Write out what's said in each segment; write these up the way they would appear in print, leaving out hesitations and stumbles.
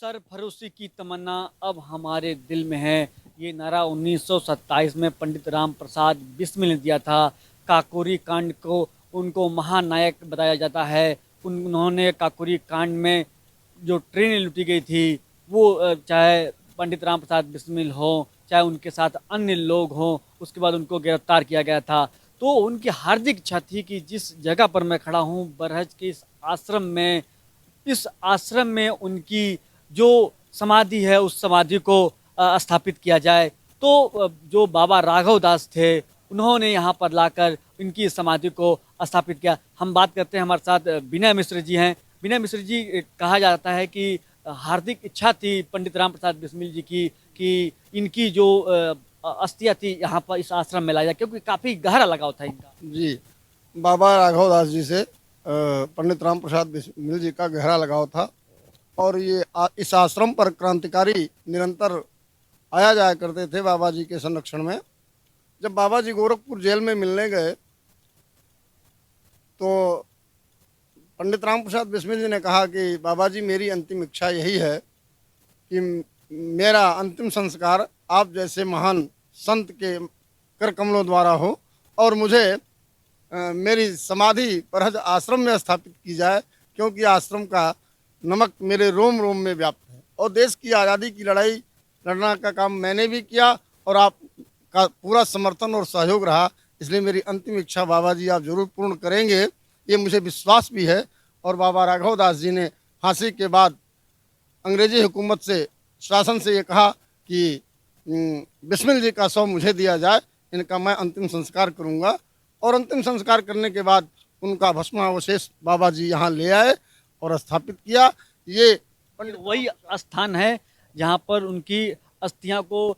सरफरोशी की तमन्ना अब हमारे दिल में है। ये नारा 1927 में पंडित राम प्रसाद बिस्मिल ने दिया था। काकोरी कांड को उनको महानायक बताया जाता है। उन्होंने काकोरी कांड में जो ट्रेनें लूटी गई थी वो चाहे पंडित राम प्रसाद बिस्मिल हो, चाहे उनके साथ अन्य लोग हों, उसके बाद उनको गिरफ्तार किया गया था। तो उनकी हार्दिक इच्छा थी कि जिस जगह पर मैं खड़ा हूँ बरहज के इस आश्रम में उनकी जो समाधि है उस समाधि को स्थापित किया जाए। तो जो बाबा राघव दास थे उन्होंने यहाँ पर लाकर इनकी समाधि को स्थापित किया। हम बात करते हैं, हमारे साथ विनय मिश्र जी हैं। विनय मिश्र जी, कहा जाता है कि हार्दिक इच्छा थी पंडित राम प्रसाद बिस्मिल जी की कि इनकी जो अस्थियाँ थी यहाँ पर इस आश्रम में लाया जाए, क्योंकि काफ़ी गहरा लगाव था इनका। जी, बाबा राघव दास जी से पंडित राम प्रसाद बिस्मिल जी का गहरा लगाव था। और ये इस आश्रम पर क्रांतिकारी निरंतर आया जाया करते थे बाबा जी के संरक्षण में। जब बाबा जी गोरखपुर जेल में मिलने गए तो पंडित राम प्रसाद बिस्मिल जी ने कहा कि बाबा जी, मेरी अंतिम इच्छा यही है कि मेरा अंतिम संस्कार आप जैसे महान संत के कर कमलों द्वारा हो और मुझे मेरी समाधि परहज आश्रम में स्थापित की जाए, क्योंकि आश्रम का नमक मेरे रोम रोम में व्याप्त है और देश की आज़ादी की लड़ाई लड़ना का काम मैंने भी किया और आप का पूरा समर्थन और सहयोग रहा। इसलिए मेरी अंतिम इच्छा बाबा जी आप जरूर पूर्ण करेंगे, ये मुझे विश्वास भी है। और बाबा राघव दास जी ने फांसी के बाद अंग्रेजी हुकूमत से शासन से ये कहा कि बिस्मिल जी का शव मुझे दिया जाए, इनका मैं अंतिम संस्कार करूँगा। और अंतिम संस्कार करने के बाद उनका भस्मावशेष बाबा जी यहाँ ले आए और स्थापित किया। ये वही स्थान है जहाँ पर उनकी अस्थियां को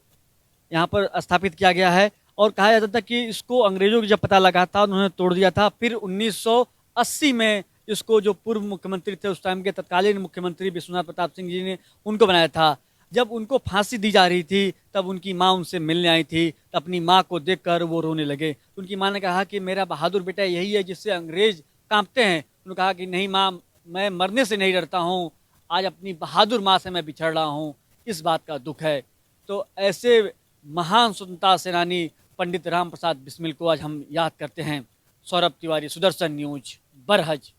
यहाँ पर स्थापित किया गया है। और कहा जाता था कि इसको अंग्रेजों को जब पता लगा था उन्होंने तोड़ दिया था। फिर 1980 में इसको जो पूर्व मुख्यमंत्री थे उस टाइम के तत्कालीन मुख्यमंत्री विश्वनाथ प्रताप सिंह जी ने उनको बनाया था। जब उनको फांसी दी जा रही थी तब उनकी माँ उनसे मिलने आई थी, तो अपनी माँ को देखकर वो रोने लगे। उनकी माँ ने कहा कि मेरा बहादुर बेटा यही है जिससे अंग्रेज कांपते हैं। उन्होंने कहा कि नहीं माँ, मैं मरने से नहीं डरता हूँ, आज अपनी बहादुर माँ से मैं बिछड़ रहा हूँ, इस बात का दुख है। तो ऐसे महान स्वतंत्रता सेनानी पंडित राम प्रसाद बिस्मिल को आज हम याद करते हैं। सौरभ तिवारी, सुदर्शन न्यूज, बरहज।